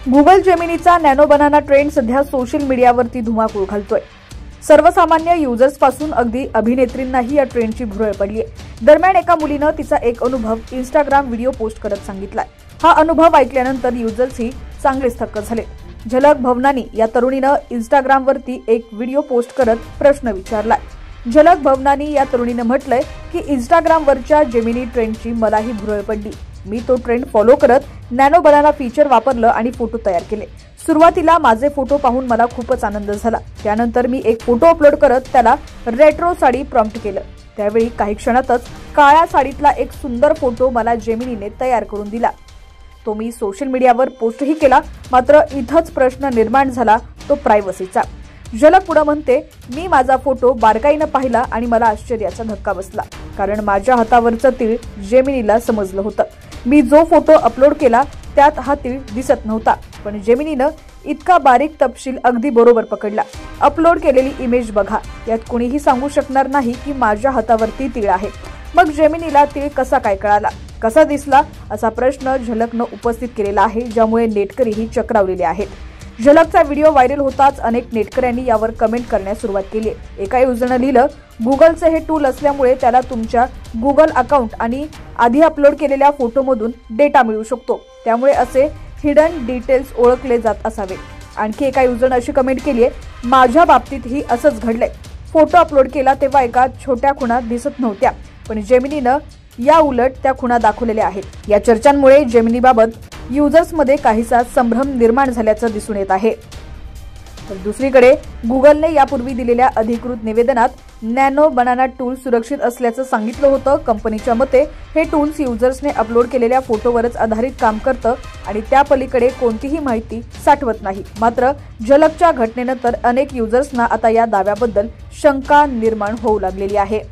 Google जेमिनीचा nano banana trend सध्या social मीडियावरती धुमाकूळ घालतोय। सर्वसामान्य युजर्स पासून अगदी अभिनेत्रींनाही या ट्रेंडची भुरळ पडली आहे। दरम्यान एका मुलीनं तिचा एक अनुभव इंस्टाग्राम व्हिडिओ पोस्ट करत सांगितलाय। हा अनुभव ऐकल्यानंतर युजर्सही चांगलेच थक्क झाले। झलक भवनानी या तरुणीनं इंस्टाग्रामवरती एक व्हिडिओ पोस्ट करत प्रश्न विचारलाय। झलक भवनानी या तरुणीनं म्हटलंय की इंस्टाग्रामवरच्या जेमिनी ट्रेंडची मलाही भुरळ पडली। मी तो ट्रेंड फॉलो करत नॅनो बनाना फीचर वापरलं आणि फोटो तयार केले। सुरुवातीला माझे फोटो पाहून मला खूपच आनंद झाला। त्यानंतर मी एक फोटो अपलोड करत त्याला रेट्रो साडी प्रॉम्प्ट केलं। त्यावेळी काही क्षणातच काळ्या साडीतला एक सुंदर फोटो मला जेमिनीने तयार करून दिला। तो मी सोशल मीडियावर पोस्टही केला। मात्र इथंच प्रश्न निर्माण झाला तो प्रायव्हसीचा। झलक पुढे म्हणते, मी माझा फोटो बारकाईने पाहिला आणि मला आश्चर्याचा धक्का बसला, कारण माझ्या हातावरचं तीळ जेमिनीला समजलं होतं। मी जो फोटो अपलोड केला त्यात हा तीळ दिसत नव्हता, पण जेमिनीनं इतका बारीक तपशील अगदी बरोबर पकडला। अपलोड केलेली इमेज बघा, यात कोणीही सांगू शकणार नाही की माझ्या हातावरती तीळ आहे। मग जेमिनीला तीळ कसा काय कळाला, कसा दिसला, असा प्रश्न झलकनं उपस्थित केलेला आहे, ज्यामुळे नेटकरीही चक्रावलेले आहेत। झलकचा व्हिडिओ व्हायरल होताच अनेक नेटकऱ्यांनी यावर कमेंट करण्यास सुरुवात केली। एका युजरनं लिहिलं, गुगलचे हे टूल असल्यामुळे त्याला तुमच्या गुगल अकाउंट आणि आधी अपलोड केलेल्या फोटोमधून डेटा मिळू शकतो, त्यामुळे असे हिडन डिटेल्स ओळखले जात असावे। आणखी एका युजरनं अशी कमेंट केली आहे, माझ्या बाबतीतही असंच घडलंय। फोटो अपलोड केला तेव्हा एका छोट्या खुणा दिसत नव्हत्या, पण जेमिनीनं या उलट त्या खुणा दाखवलेल्या आहेत। या चर्चांमुळे जेमिनीबाबत युजर्समध्ये काहीसा संभ्रम निर्माण झाल्याचं दिसून येत आहे। तर दुसरीकडे गुगलने यापूर्वी दिलेल्या अधिकृत निवेदनात नॅनो बनाना टूल सुरक्षित असल्याचं सांगितलं होतं। कंपनीच्या मते हे टूल्स युजर्सने अपलोड केलेल्या फोटोवरच आधारित काम करतं आणि त्या पलीकडे कोणतीही माहिती साठवत नाही। मात्र झलकच्या घटनेनंतर अनेक युजर्सना आता या दाव्याबद्दल शंका निर्माण होऊ लागलेली आहे।